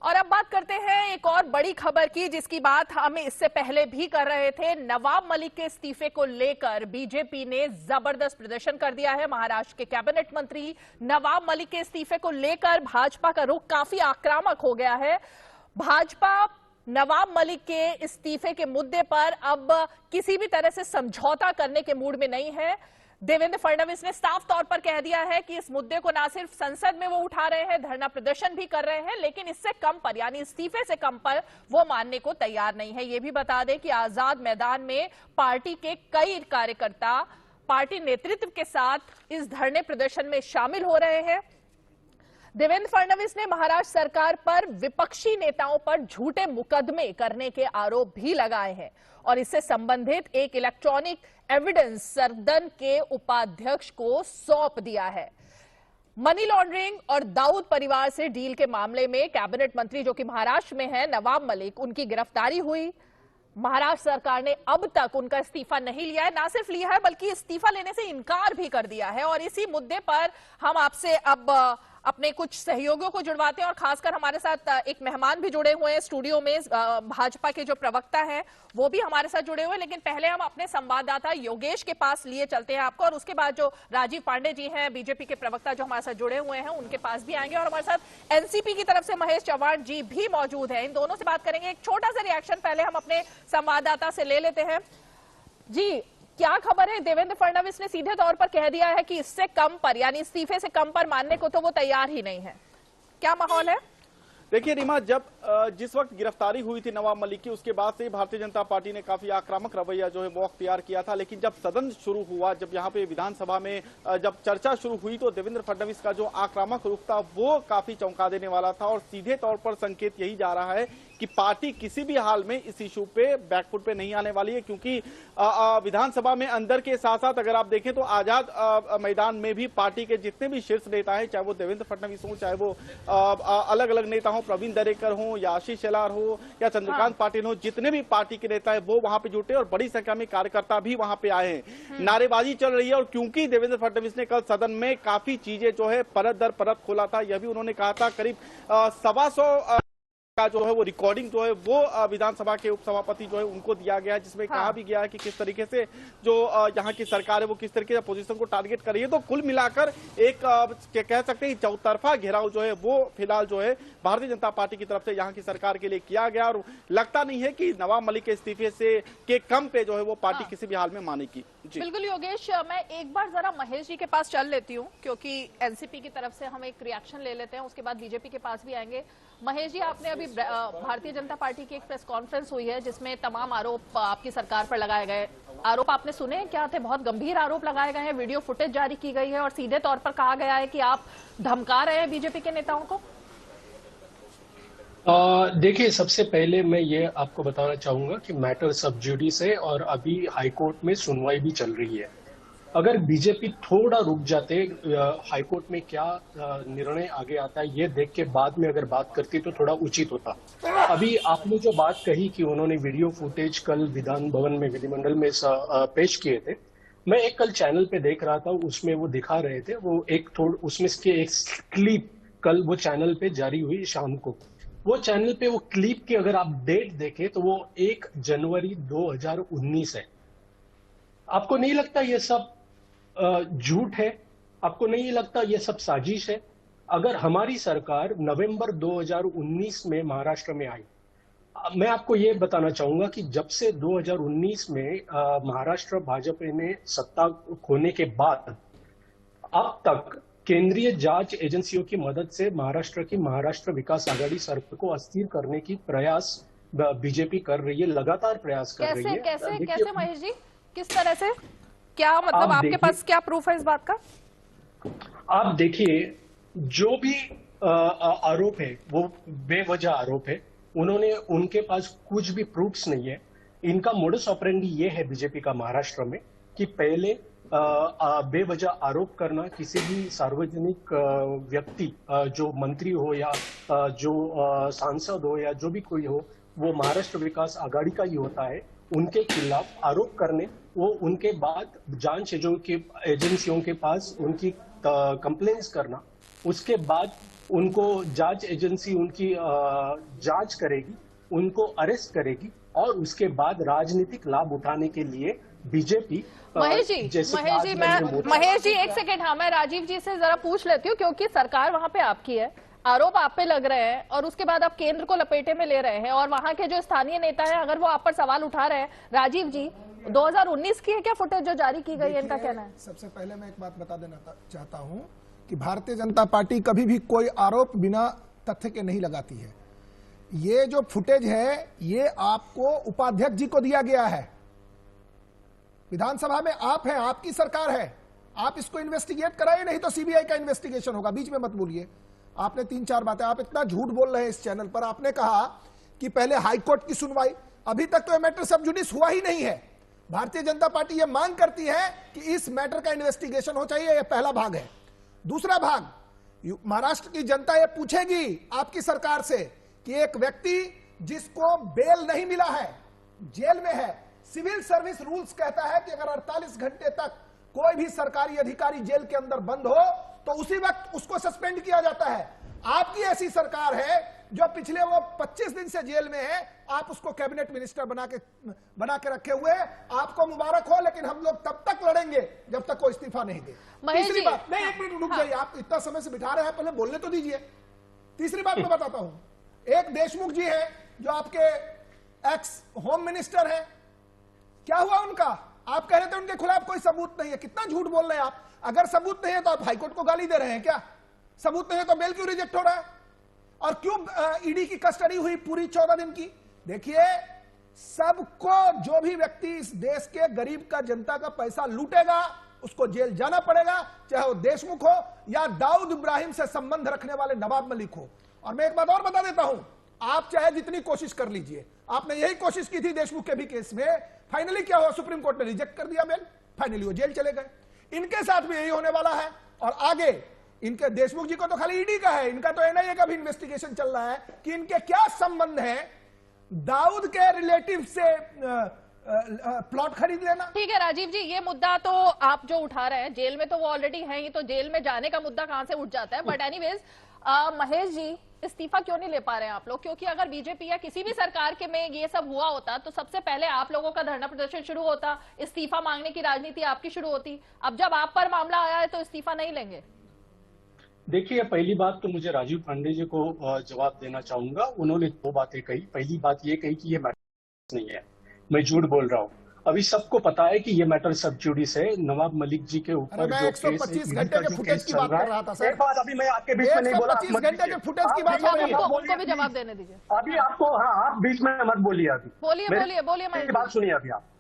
और अब बात करते हैं एक और बड़ी खबर की, जिसकी बात हम इससे पहले भी कर रहे थे। नवाब मलिक के इस्तीफे को लेकर बीजेपी ने जबरदस्त प्रदर्शन कर दिया है। महाराष्ट्र के कैबिनेट मंत्री नवाब मलिक के इस्तीफे को लेकर भाजपा का रुख काफी आक्रामक हो गया है। भाजपा नवाब मलिक के इस्तीफे के मुद्दे पर अब किसी भी तरह से समझौता करने के मूड में नहीं है। देवेंद्र फडणवीस ने साफ तौर पर कह दिया है कि इस मुद्दे को ना सिर्फ संसद में वो उठा रहे हैं, धरना प्रदर्शन भी कर रहे हैं, लेकिन इससे कम पर यानी इस्तीफे से कम पर वो मानने को तैयार नहीं है। ये भी बता दें कि आजाद मैदान में पार्टी के कई कार्यकर्ता पार्टी नेतृत्व के साथ इस धरने प्रदर्शन में शामिल हो रहे हैं। देवेंद्र फडणवीस ने महाराष्ट्र सरकार पर विपक्षी नेताओं पर झूठे मुकदमे करने के आरोप भी लगाए हैं और इससे संबंधित एक इलेक्ट्रॉनिक एविडेंस सदन के उपाध्यक्ष को सौंप दिया है। मनी लॉन्ड्रिंग और दाऊद परिवार से डील के मामले में कैबिनेट मंत्री जो कि महाराष्ट्र में है नवाब मलिक, उनकी गिरफ्तारी हुई। महाराष्ट्र सरकार ने अब तक उनका इस्तीफा नहीं लिया है, ना सिर्फ लिया है बल्कि इस्तीफा लेने से इनकार भी कर दिया है। और इसी मुद्दे पर हम आपसे अब अपने कुछ सहयोगियों को जुड़वाते हैं और खासकर हमारे साथ एक मेहमान भी जुड़े हुए हैं स्टूडियो में। भाजपा के जो प्रवक्ता हैं वो भी हमारे साथ जुड़े हुए हैं, लेकिन पहले हम अपने संवाददाता योगेश के पास लिए चलते हैं आपको, और उसके बाद जो राजीव पांडे जी हैं बीजेपी के प्रवक्ता जो हमारे साथ जुड़े हुए हैं उनके पास भी आएंगे, और हमारे साथ एनसीपी की तरफ से महेश चौहान जी भी मौजूद हैं। इन दोनों से बात करेंगे। एक छोटा सा रिएक्शन पहले हम अपने संवाददाता से ले लेते हैं। जी, क्या खबर है? देवेंद्र फडणवीस ने सीधे तौर पर कह दिया है कि इससे कम पर यानी इस्तीफे से कम पर मानने को तो वो तैयार ही नहीं है। क्या माहौल है? देखिए रीमा, जब जिस वक्त गिरफ्तारी हुई थी नवाब मलिक की, उसके बाद से भारतीय जनता पार्टी ने काफी आक्रामक रवैया जो है वो अख्तियार किया था। लेकिन जब सदन शुरू हुआ, जब यहाँ पे विधानसभा में जब चर्चा शुरू हुई, तो देवेंद्र फडणवीस का जो आक्रामक रुख था वो काफी चौंका देने वाला था और सीधे तौर पर संकेत यही जा रहा है कि पार्टी किसी भी हाल में इस इशू पे बैकफुट पे नहीं आने वाली है। क्योंकि विधानसभा में अंदर के साथ साथ अगर आप देखें तो आजाद मैदान में भी पार्टी के जितने भी शीर्ष नेता हैं, चाहे वो देवेंद्र फडणवीस हो, चाहे वो अलग अलग नेता हो, प्रवीण दरेकर हो या आशीष शेलार हो या चंद्रकांत पाटिल हो, जितने भी पार्टी के नेता है वो वहां पे जुटे और बड़ी संख्या में कार्यकर्ता भी वहां पे आए हैं। नारेबाजी चल रही है और क्योंकि देवेंद्र फडणवीस ने कल सदन में काफी चीजें जो है परत दर परत खोला था, यह भी उन्होंने कहा था। करीब 125 का जो है वो रिकॉर्डिंग जो है वो विधानसभा के उपसभापति जो है उनको दिया गया है, जिसमें कहा भी गया है कि किस तरीके से जो यहाँ की सरकार है वो किस तरीके से पोजीशन को टारगेट कर रही है। तो कुल मिलाकर एक कह सकते हैं चौतरफा घेराव जो है वो फिलहाल जो है भारतीय जनता पार्टी की तरफ से यहाँ की सरकार के लिए किया गया और लगता नहीं है कि नवाब मलिक के इस्तीफे से के कम पे जो है वो पार्टी किसी भी हाल में मानेगी। बिल्कुल योगेश, मैं एक बार जरा महेश जी के पास चल लेती हूँ क्योंकि एनसीपी की तरफ से हम एक रिएक्शन ले लेते हैं, उसके बाद बीजेपी के पास भी आएंगे। महेश जी, आपने अभी भारतीय जनता पार्टी की एक प्रेस कॉन्फ्रेंस हुई है जिसमें तमाम आरोप आपकी सरकार पर लगाए गए। आरोप आपने सुने क्या थे? बहुत गंभीर आरोप लगाए गए हैं, वीडियो फुटेज जारी की गई है और सीधे तौर पर कहा गया है कि आप धमका रहे हैं बीजेपी के नेताओं को। देखिए, सबसे पहले मैं ये आपको बताना चाहूंगा कि मैटर सब जुडिस है और अभी हाईकोर्ट में सुनवाई भी चल रही है। अगर बीजेपी थोड़ा रुक जाते, हाईकोर्ट में क्या निर्णय आगे आता है ये देख के बाद में अगर बात करती तो थोड़ा उचित होता। अभी आपने जो बात कही कि उन्होंने वीडियो फुटेज कल विधान भवन में विधिमंडल में पेश किए थे, मैं एक कल चैनल पे देख रहा था, उसमें वो दिखा रहे थे, वो उसमें के एक क्लिप कल वो चैनल पे जारी हुई शाम को। वो चैनल पे वो क्लिप की अगर आप डेट देखें तो वो 1 जनवरी 2019 है। आपको नहीं लगता ये सब झूठ है? आपको नहीं लगता ये सब साजिश है? अगर हमारी सरकार नवंबर 2019 में महाराष्ट्र में आई, मैं आपको ये बताना चाहूंगा कि जब से 2019 में महाराष्ट्र भाजपा ने सत्ता खोने के बाद अब तक केंद्रीय जांच एजेंसियों की मदद से महाराष्ट्र विकास आघाड़ी सरकार को अस्थिर करने की प्रयास बीजेपी कर रही है, लगातार प्रयास कर रही है। कैसे महेश जी, किस तरह से? क्या मतलब आपके पास क्या प्रूफ है इस बात का? आप देखिए, जो भी आरोप है वो बेवजह आरोप है। उनके पास कुछ भी प्रूफ्स नहीं है। इनका मोडस ऑपरेंडी ये है बीजेपी का महाराष्ट्र में कि पहले बेवजह आरोप करना, किसी भी सार्वजनिक व्यक्ति जो मंत्री हो या जो सांसद हो या जो भी कोई हो, वो महाराष्ट्र विकास आघाड़ी का ही होता है, उनके खिलाफ आरोप करने, वो उनके बाद जांच एजेंसियों के पास उनकी कंप्लेंट्स करना, उसके बाद उनको जांच एजेंसी उनकी जांच करेगी, उनको अरेस्ट करेगी और उसके बाद राजनीतिक लाभ उठाने के लिए बीजेपी महेश जी एक सेकेंड, हाँ मैं राजीव जी से जरा पूछ लेती हूँ, क्योंकि सरकार वहां पे आपकी है, आरोप आप पे लग रहे हैं और उसके बाद आप केंद्र को लपेटे में ले रहे हैं और वहां के जो स्थानीय नेता हैं अगर वो आप पर सवाल उठा रहे हैं, राजीव जी 2019 की है क्या फुटेज जो जारी की गई है, इनका कहना है? सबसे पहले मैं एक बात बता देना चाहता हूं कि भारतीय जनता पार्टी कभी भी कोई आरोप बिना तथ्य के नहीं लगाती है। ये जो फुटेज है ये आपको उपाध्यक्ष जी को दिया गया है, विधानसभा में आप हैं, आपकी सरकार है, आप इसको इन्वेस्टिगेट कराइए, नहीं तो सीबीआई का इन्वेस्टिगेशन होगा। बीच में मत बोलिए, आपने 3-4 बातें, आप इतना झूठ बोल रहे हैं इस चैनल पर। आपने कहा कि पहले हाईकोर्ट की सुनवाई, अभी तक तो ये मैटर सब जुडिस हुआ ही नहीं है। भारतीय जनता पार्टी ये मांग करती है कि इस मैटर का इन्वेस्टिगेशन हो चाहिए, यह पहला भाग है। दूसरा भाग, महाराष्ट्र की जनता ये पूछेगी आपकी सरकार से कि एक व्यक्ति जिसको बेल नहीं मिला है, जेल में है, सिविल सर्विस रूल्स कहता है कि अगर 48 घंटे तक कोई भी सरकारी अधिकारी जेल के अंदर बंद हो तो उसी वक्त उसको सस्पेंड किया जाता है। आपकी ऐसी सरकार है जो पिछले वो 25 दिन से जेल में है, आप उसको कैबिनेट मिनिस्टर बना के रखे हुए हैं। आपको मुबारक हो, लेकिन हम लोग तब तक लड़ेंगे जब तक कोई इस्तीफा नहीं दे। तीसरी बात, नहीं एक मिनट रुक जाइए, आप इतना समय से बिठा रहे हैं, पहले बोलने तो दीजिए। तीसरी बात मैं बताता हूं, एक देशमुख जी है जो आपके एक्स होम मिनिस्टर है, क्या हुआ उनका? आप कह रहे थे उनके खिलाफ कोई सबूत नहीं है, कितना झूठ बोल रहे हैं आप। अगर सबूत नहीं है तो आप हाईकोर्ट को गाली दे रहे हैं क्या? सबूत नहीं है तो बेल क्यों रिजेक्ट हो रहा है? और क्यों ईडी की कस्टडी हुई पूरी 14 दिन की? देखिए, सबको, जो भी व्यक्ति इस देश के गरीब का, जनता का पैसा लूटेगा उसको जेल जाना पड़ेगा, चाहे वो देशमुख हो या दाऊद इब्राहिम से संबंध रखने वाले नवाब मलिक हो। और मैं एक बात और बता देता हूं, आप चाहे जितनी कोशिश कर लीजिए, आपने यही कोशिश की थी देशमुख के भी केस में, फाइनली क्या हुआ? सुप्रीम कोर्ट ने रिजेक्ट कर दिया बेल, फाइनली वो जेल चले गए। इनके साथ भी यही होने वाला है। और आगे इनके, देशमुख जी को तो खाली ईडी का है, इनका तो एनआईए का भी इन्वेस्टिगेशन चल रहा है कि इनके क्या संबंध है दाऊद के रिलेटिव से प्लॉट खरीद लेना। ठीक है राजीव जी, ये मुद्दा तो आप जो उठा रहे हैं, जेल में तो वो ऑलरेडी है ही, तो जेल में जाने का मुद्दा कहां से उठ जाता है। बट एनीवेज, महेश जी, इस्तीफा क्यों नहीं ले पा रहे हैं आप लोग? क्योंकि अगर बीजेपी या किसी भी सरकार के में ये सब हुआ होता तो सबसे पहले आप लोगों का धरना प्रदर्शन शुरू होता, इस्तीफा मांगने की राजनीति आपकी शुरू होती। अब जब आप पर मामला आया है तो इस्तीफा नहीं लेंगे? देखिए, पहली बात तो मुझे राजीव पांडे जी को जवाब देना चाहूंगा। उन्होंने 2 बातें कही। पहली बात ये कही कि ये मैटर नहीं है, मैं झूठ बोल रहा हूँ। अभी सबको पता है कि ये मैटर सब जुडिस है। नवाब मलिक जी के ऊपर मैं 125 घंटे के फुटेज की बात कर रहा था सर। एक बात अभी मैं आपके बीच में नहीं बोला, 125 घंटे के फुटेज की बात कर रहा था। उनको भी जवाब देने दीजिए अभी आपको, हाँ, आप बीच में मत बोलिए। अभी बोलिए मेरी बात सुनिए अभी आप।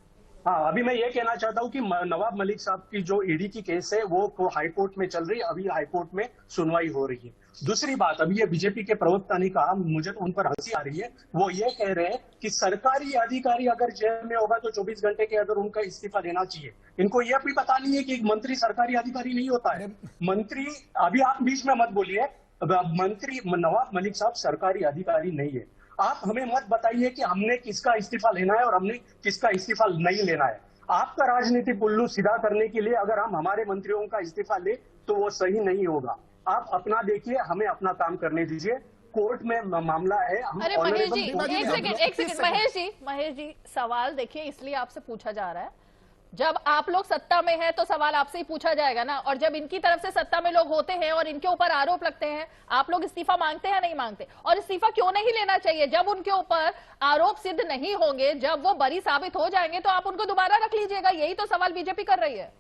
हाँ, अभी मैं ये कहना चाहता हूँ कि नवाब मलिक साहब की जो ईडी की केस है वो हाईकोर्ट में चल रही है, अभी हाईकोर्ट में सुनवाई हो रही है। दूसरी बात, अभी ये बीजेपी के प्रवक्ता ने कहा, मुझे तो उन पर हंसी आ रही है, वो ये कह रहे हैं कि सरकारी अधिकारी अगर जेल में होगा तो 24 घंटे के अंदर उनका इस्तीफा देना चाहिए। इनको यह भी पता नहीं है कि मंत्री सरकारी अधिकारी नहीं होता है। मंत्री, अभी आप बीच में मत बोलिए, मंत्री नवाब मलिक साहब सरकारी अधिकारी नहीं है। आप हमें मत बताइए कि हमने किसका इस्तीफा लेना है और हमने किसका इस्तीफा नहीं लेना है। आपका राजनीतिक उल्लू सीधा करने के लिए अगर हम हमारे मंत्रियों का इस्तीफा ले तो वो सही नहीं होगा। आप अपना देखिए, हमें अपना काम करने दीजिए। कोर्ट में मामला है। अरे महेश जी, एक सेकंड महेश जी, सवाल देखिए इसलिए आपसे पूछा जा रहा है, जब आप लोग सत्ता में हैं तो सवाल आपसे ही पूछा जाएगा ना, और जब इनकी तरफ से सत्ता में लोग होते हैं और इनके ऊपर आरोप लगते हैं, आप लोग इस्तीफा मांगते हैं नहीं मांगते? और इस्तीफा क्यों नहीं लेना चाहिए? जब उनके ऊपर आरोप सिद्ध नहीं होंगे, जब वो बरी साबित हो जाएंगे तो आप उनको दोबारा रख लीजिएगा। यही तो सवाल बीजेपी कर रही है।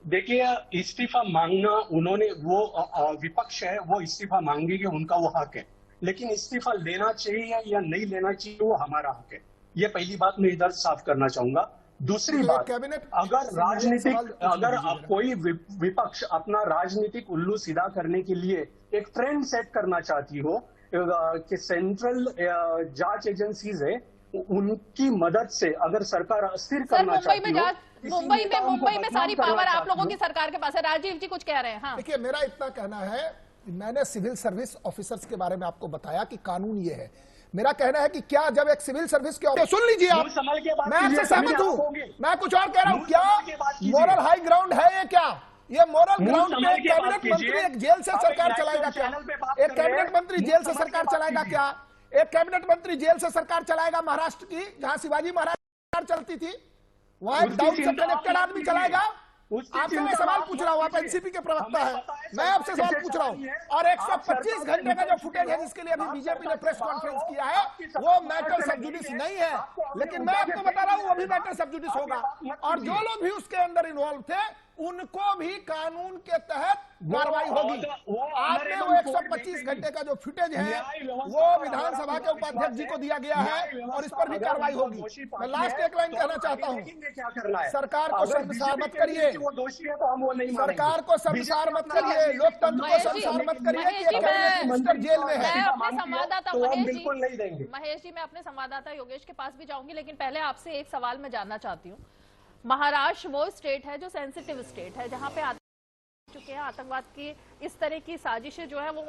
देखिए, इस्तीफा मांगना, उन्होंने, वो विपक्ष है, वो इस्तीफा मांगेंगे, उनका वो हक है। लेकिन इस्तीफा लेना चाहिए या नहीं लेना चाहिए वो हमारा हक है। ये पहली बात मैं इधर साफ करना चाहूंगा। दूसरी बात, अगर राजनीतिक, अगर कोई विपक्ष अपना राजनीतिक उल्लू सीधा करने के लिए एक ट्रेंड सेट करना चाहती हो कि सेंट्रल जांच एजेंसीज है, उनकी मदद से अगर सरकार अस्थिर करना चाहती हो, मुंबई में सारी पावर आप लोगों की सरकार के पास है। राजीव जी कुछ कह रहे हैं। हाँ, देखिए, मेरा इतना कहना है, मैंने सिविल सर्विस ऑफिसर्स के बारे में आपको बताया कि कानून ये है। मेरा कहना है कि क्या जब एक सिविल सर्विस के ऑफिसर, सुन लीजिए आप, मैं आपसे सहमत हूं, मैं कुछ और कह रहा हूं, क्या मोरल हाई ग्राउंड है ये? क्या ये मोरल मूल ग्राउंड समय पे की कैबिनेट बात कीजिए। मंत्री एक जेल से आप सरकार एक चलाएगा नेशनल क्या? चैनल पे बात एक कर रहे हैं। कैबिनेट मंत्री मूल जेल से समय की सरकार बात चलाएगा कीजिए। क्या? एक कैबिनेट मंत्री जेल से सरकार चलाएगा महाराष्ट्र की, जहां शिवाजी महाराज सरकार चलती थी, वहां एक उसकी डाउन से चिंता कनेक्टेड आप आदमी कीजिए। चलाएगा? उसकी आपसे मैं चिंता सवाल आप पूछ रहा हूं, आप कीजिए। एनसीपी के प्रवक्ता हमें हैं, पता है मैं आपसे सरकार सवाल किसे पूछ रहा हूं। चलानी है। और आप 125 सरकार घंटे का जो निकल फुटेज है चुके हो। जिसके लिए अभी आप बीजेपी ने सरकार प्रेस से बाहर कॉन्फ्रेंस हो। किया है, आपकी सरकार वो महाराष्ट्र मैटर में सब जुडिस नहीं नहीं है। है। आपको अभी लेकिन उनका मैं आपको के बता रहा हूं वो भी फेक मैटर सब जुडिस आप ये होगा, बात मत और जो कीजिए। लोग भी उसके अंदर इन्वॉल्व थे उनको भी कानून के तहत कार्रवाई होगी। आपने वो 125 घंटे का जो फुटेज है वो विधानसभा के उपाध्यक्ष जी को दिया गया है, और इस पर भी कार्रवाई होगी। मैं लास्ट एक लाइन कहना चाहता हूं, क्या करना है? सरकार को शर्मसार मत करिए, वो दोषी है तो हम वो नहीं सरकार को शर्मसार मत करिए, लोकतंत्र को शर्मसार मत करिए कि एक कैबिनेट मिनिस्टर जेल में है। मैं अपने संवाददाता तो हम महेश बिल्कुल नहीं देंगे। जी, महेश जी, मैं अपने संवाददाता योगेश के पास भी जाऊंगी, लेकिन पहले आपसे एक सवाल मैं जानना चाहती हूँ। महाराष्ट्र वो स्टेट है जो सेंसिटिव स्टेट है, जहाँ पे चुके हैं आतंकवाद की इस तरह की साजिशें जो है वो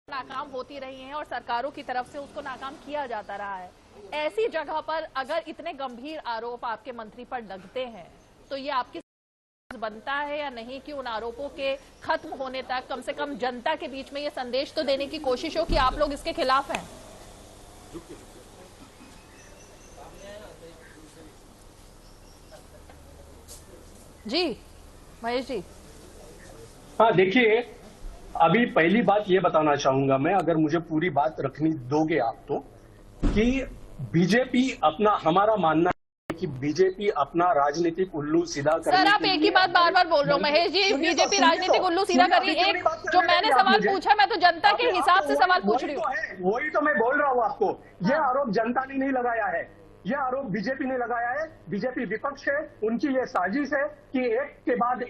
नाकाम होती रही हैं और सरकारों की तरफ से उसको नाकाम किया जाता रहा है। ऐसी जगह पर अगर इतने गंभीर आरोप आपके मंत्री पर लगते हैं तो ये आपकी बनता है या नहीं कि उन आरोपों के खत्म होने तक कम से कम जनता के बीच में ये संदेश तो देने की कोशिश हो कि आप लोग इसके खिलाफ हैं? जी महेश जी। हाँ देखिए, अभी पहली बात ये बताना चाहूंगा मैं, अगर मुझे पूरी बात रखनी दोगे आप तो, कि बीजेपी अपना, हमारा मानना है कि बीजेपी अपना राजनीतिक उल्लू सीधा करने सर आप के एक लिए ही बात बार बार बोल रहे हो महेश जी, बीजेपी राजनीतिक उल्लू सीधा कर रही है। एक जो मैंने सवाल पूछा, मैं तो जनता के हिसाब से सवाल पूछ रही हूँ। वही तो मैं बोल रहा हूँ आपको, ये आरोप जनता ने नहीं लगाया है, ये आरोप बीजेपी ने लगाया है। बीजेपी विपक्ष है, उनकी ये साजिश है कि एक के बाद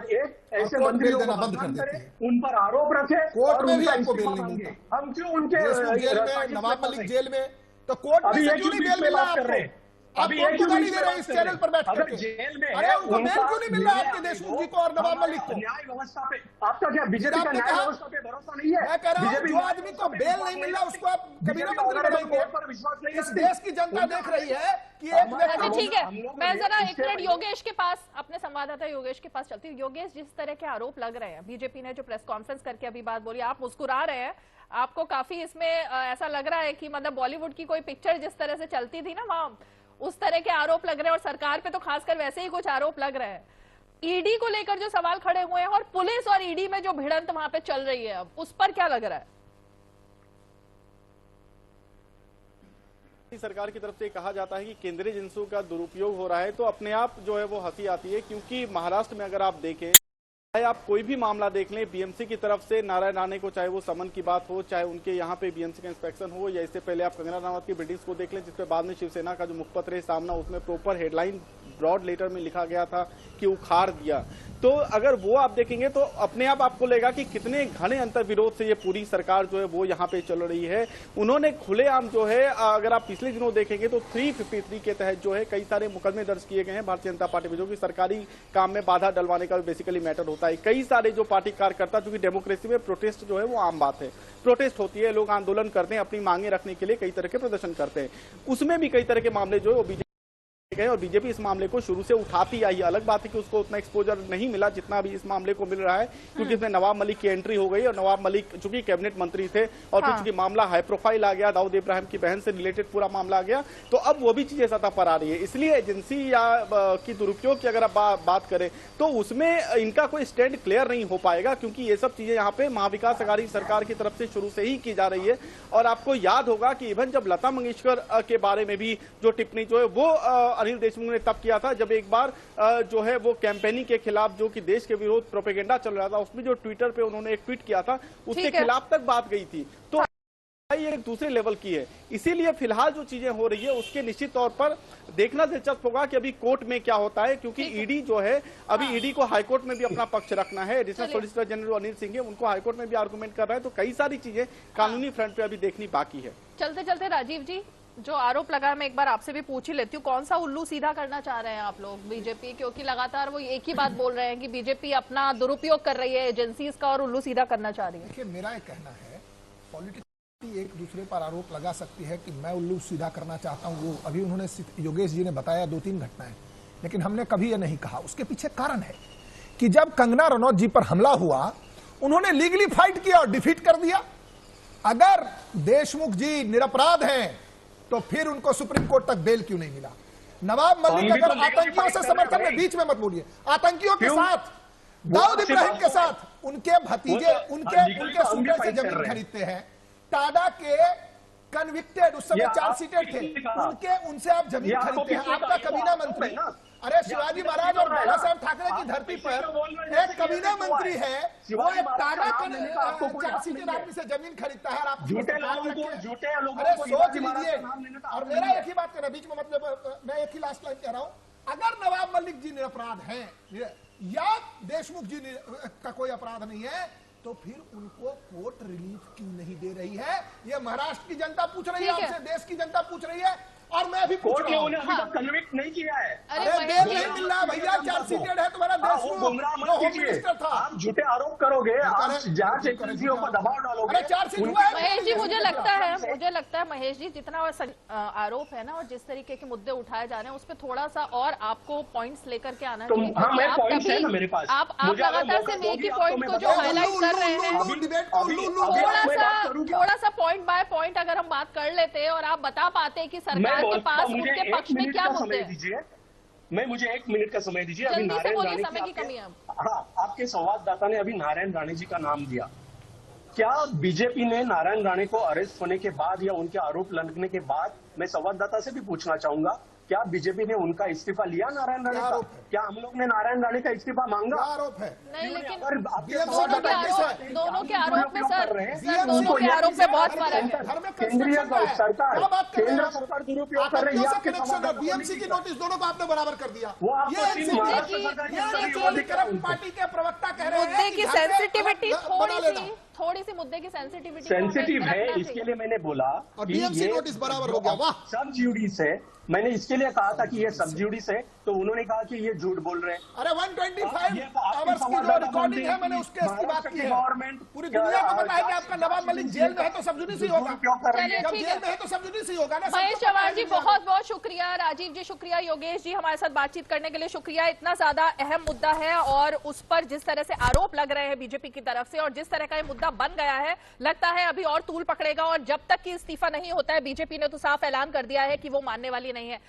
एक ऐसे मंत्रियों को बदनाम करे, उन पर आरोप रखे कोर्ट और में भी उनका आपको बेल इस्तीफा नहीं मांगे। मिलता। हम क्यों उनके जेल में, नवाब मलिक जेल में, तो कोर्ट में से क्यों नहीं बेल मिल रहा आपको? आप कौन को गाली दे रहे हैं इस चैनल पर बैठ करके? जेल में अरे उनको बेल क्यों नहीं मिल रहा आपके देशमुख जी को और नवाब मलिक को? न्याय व्यवस्था पे आपका क्या, बीजेपी का न्याय व्यवस्था पे भरोसा नहीं है? मैं कह रहा हूँ बीजेपी जो आदमी को बेल नहीं मिल रहा उसको आप कबीरा मंत्री बनाएंगे। इस देश की जनता देख रही है कि एक अच्छा व्यक्ति, ठीक है, मैं जरा एक मिनट योगेश के पास, अपने संवाददाता योगेश के पास चलती हूँ। योगेश, जिस तरह के आरोप लग रहे हैं, बीजेपी ने जो प्रेस कॉन्फ्रेंस करके अभी बात बोली, आप मुस्कुरा रहे हैं, आपको काफी इसमें ऐसा लग रहा है कि मतलब बॉलीवुड की कोई पिक्चर जिस तरह से चलती थी ना वहां, उस तरह के आरोप लग रहे हैं, और सरकार पे तो खासकर वैसे ही कुछ आरोप लग रहे हैं। ईडी को लेकर जो सवाल खड़े हुए हैं और पुलिस और ईडी में जो भिड़ंत वहां पे चल रही है, अब उस पर क्या लग रहा है? सरकार की तरफ से कहा जाता है कि केंद्रीय एजेंसियों का दुरुपयोग हो रहा है, तो अपने आप जो है वो हंसी आती है, क्योंकि महाराष्ट्र में अगर आप देखें, चाहे आप कोई भी मामला देख लें, बीएमसी की तरफ से नारायण राणे को, चाहे वो समन की बात हो, चाहे उनके यहाँ पे बीएमसी का इंस्पेक्शन हो, या इससे पहले आप कंगना रनावत की बिल्डिंग्स को देख लें, जिसपे बाद में शिवसेना का जो मुखपत्र है सामना, उसमें प्रॉपर हेडलाइन ब्रॉड लेटर में लिखा गया था कि उखाड़ दिया। तो अगर वो आप देखेंगे तो अपने आप आपको लगेगा कि कितने घने अंतर विरोध से ये पूरी सरकार जो है वो यहाँ पे चल रही है। उन्होंने खुलेआम जो है, अगर आप पिछले दिनों देखेंगे तो 353 के तहत जो है कई सारे मुकदमे दर्ज किए गए हैं भारतीय जनता पार्टी में, जो कि सरकारी काम में बाधा डलवाने का बेसिकली मैटर होता है। कई सारे जो पार्टी कार्यकर्ता, क्योंकि डेमोक्रेसी में प्रोटेस्ट जो है वो आम बात है, प्रोटेस्ट होती है, लोग आंदोलन करते हैं, अपनी मांगे रखने के लिए कई तरह के प्रदर्शन करते हैं, उसमें भी कई तरह के मामले जो है वो बीजेपी गए और बीजेपी इस मामले को शुरू से उठाती आई। अलग बात है कि उसको उतना एक्सपोजर नहीं मिला जितना अभी इस मामले को मिल रहा है, क्योंकि इसमें नवाब मलिक की एंट्री हो गई और नवाब मलिक चूंकि कैबिनेट मंत्री थे और फिर चूंकि मामला हाई प्रोफाइल आ गया, दाऊद इब्राहिम की बहन से रिलेटेड पूरा मामला आ गया, तो अब वो भी चीजें सतह पर आ रही है। इसलिए एजेंसी या की दुरुपयोग की अगर आप बात करें तो उसमें इनका कोई स्टैंड क्लियर नहीं हो पाएगा, क्योंकि ये सब चीजें यहाँ पे महाविकास अघाड़ी सरकार की तरफ से शुरू से ही की जा रही है। और आपको याद होगा कि इवन जब लता मंगेशकर के बारे में भी जो टिप्पणी जो है वो अनिल देशमुख ने तब किया था, जब एक बार जो है वो कैंपेनिंग के खिलाफ, जो कि देश के विरोध प्रोपेगेंडा चल रहा था, उसमें जो ट्विटर पे उन्होंने एक ट्वीट किया था, उसके खिलाफ तक बात गई थी। तो ये एक दूसरे लेवल की है। इसीलिए फिलहाल जो चीजें हो रही है उसके निश्चित तौर पर देखना दिलचस्प होगा कि अभी कोर्ट में क्या होता है, क्योंकि ईडी जो है अभी ईडी को हाईकोर्ट में भी अपना पक्ष रखना है। Additional solicitor general Anil Singh है, उनको हाईकोर्ट में भी आर्गुमेंट कर रहा है, तो कई सारी चीजें कानूनी फ्रंट पे अभी देखनी बाकी है। चलते चलते राजीव जी, जो आरोप लगा, मैं एक बार आपसे भी पूछ ही लेती हूँ, कौन सा उल्लू सीधा करना चाह रहे हैं आप लोग बीजेपी? क्योंकि लगातार वो एक ही बात बोल रहे हैं कि बीजेपी अपना दुरुपयोग कर रही है एजेंसीज का और उल्लू सीधा करना चाह रही है। देखिए, मेरा एक कहना है, पॉलिटिक्स एक दूसरे पर आरोप लगा सकती है कि मैं उल्लू सीधा करना चाहता हूं। वो अभी उन्होंने योगेश जी ने बताया 2-3 घटनाएं, लेकिन हमने कभी ये नहीं कहा। उसके पीछे कारण है कि जब कंगना रनौत जी पर हमला हुआ उन्होंने लीगली फाइट किया और डिफीट कर दिया। अगर देशमुख जी निरपराध हैं तो फिर उनको सुप्रीम कोर्ट तक बेल क्यों नहीं मिला? नवाब मलिक अगर आतंकियों से समर्थन में, बीच में मत बोलिए, आतंकियों के साथ, दाऊद इब्राहिम के साथ उनके भतीजे उनके सूटर से जमीन खरीदते हैं, टाडा के कन्विक्टेड उस समय चार्जशीटेड थे, उनसे आप जमीन खरीदते हैं। आपका कबीना मंत्री, अरे शिवाजी महाराज और बाला साहब ठाकरे की धरती पर एक कबीना मंत्री है, वो एक टाटा चार्जशीटेड आदमी से जमीन खरीदता है और आप झूठे लोगों को, अरे सोच लीजिए। और मेरा एक ही बात कहना, बीच में मतलब मैं एक ही लास्ट लाइन कह रहा हूं, अगर नवाब मलिक जी निरपराध हैं या देशमुख जी का कोई अपराध नहीं है तो फिर उनको कोर्ट रिलीफ क्यों नहीं दे रही है? ये महाराष्ट्र की जनता पूछ रही है आपसे, देश की जनता पूछ रही है और मैं भी पूछ रहा हूं। अभी तक कन्विक्ट नहीं किया है। अरे बेल नहीं मिल रहा भैया, चार्जशीटेड है तुम्हारा देशमुख, जो होम मिनिस्टर था। आप झूठे आरोप करोगे, आप जांच एजेंसियों पर दबाव डालोगे। अरे चार्जशीट हुआ है महेश जी, मुझे लगता है महेश जी, जितना आरोप है ना और जिस तरीके के मुद्दे उठाए जा रहे हैं उस पर थोड़ा सा और आपको पॉइंट्स लेकर के आना चाहिए। आप लगातार सिर्फ एक ही पॉइंट को जो हाईलाइट कर रहे हैं, थोड़ा सा पॉइंट बाय पॉइंट अगर हम बात कर लेते और आप बता पाते कि सरकार के पास उनके पक्ष में क्या मुद्दे हैं। मुझे 1 मिनट का समय दीजिए। अभी जल्दी से बोलिए, नारायण समय की कमी है। हाँ, आपके संवाददाता ने अभी नारायण राणे जी का नाम दिया। क्या बीजेपी ने नारायण राणे को अरेस्ट होने के बाद या उनके आरोप लगने के बाद, मैं संवाददाता से भी पूछना चाहूंगा, क्या बीजेपी ने उनका इस्तीफा लिया नारायण राणे का? क्या हम लोग ने नारायण राणे का इस्तीफा मांगा? आरोप है नहीं, लेकिन दोनों के आरोप दोनों के आरोप में सर दोनों के आरोप में बहुत फर्क है। केंद्रीय सरकार, केंद्र सरकार दुरुपयोग कर रही है। बीएमसी की नोटिस दोनों को आपने बराबर कर दिया। वो आपको पार्टी के प्रवक्ता कह रहे हैं मुद्दे की सेंसिटिविटी थोड़ी सी मुद्दे की सेंसिटिव है, इसके लिए मैंने बोला और बीएमसी नोटिस बराबर हो गया। वाह, सब ज्यूडिस है। मैंने इसके लिए कहा था कि ये सब ज्यूडिस है, तो उन्होंने कहा कि ये झूठ बोल रहे हैं। अरे 125 आवर्स की जो रिकॉर्डिंग है, मैंने उसके इसकी बात की है। गवर्नमेंट पूरी दुनिया को पता है कि आपका नवाब मलिक जेल में है तो सब जुडिस ही होगा। जब जेल में है तो सब जुडिस ही होगा ना। महेश चव्हाण जी बहुत बहुत शुक्रिया, राजीव जी शुक्रिया, योगेश जी हमारे साथ बातचीत करने के लिए शुक्रिया। इतना ज्यादा अहम मुद्दा है और उस पर जिस तरह से आरोप लग रहे हैं बीजेपी की तरफ से और जिस तरह का ये मुद्दा बन गया है, लगता है अभी और तूल पकड़ेगा और जब तक कि इस्तीफा नहीं होता है, बीजेपी ने तो साफ ऐलान कर दिया है कि वो मानने वाली नहीं है।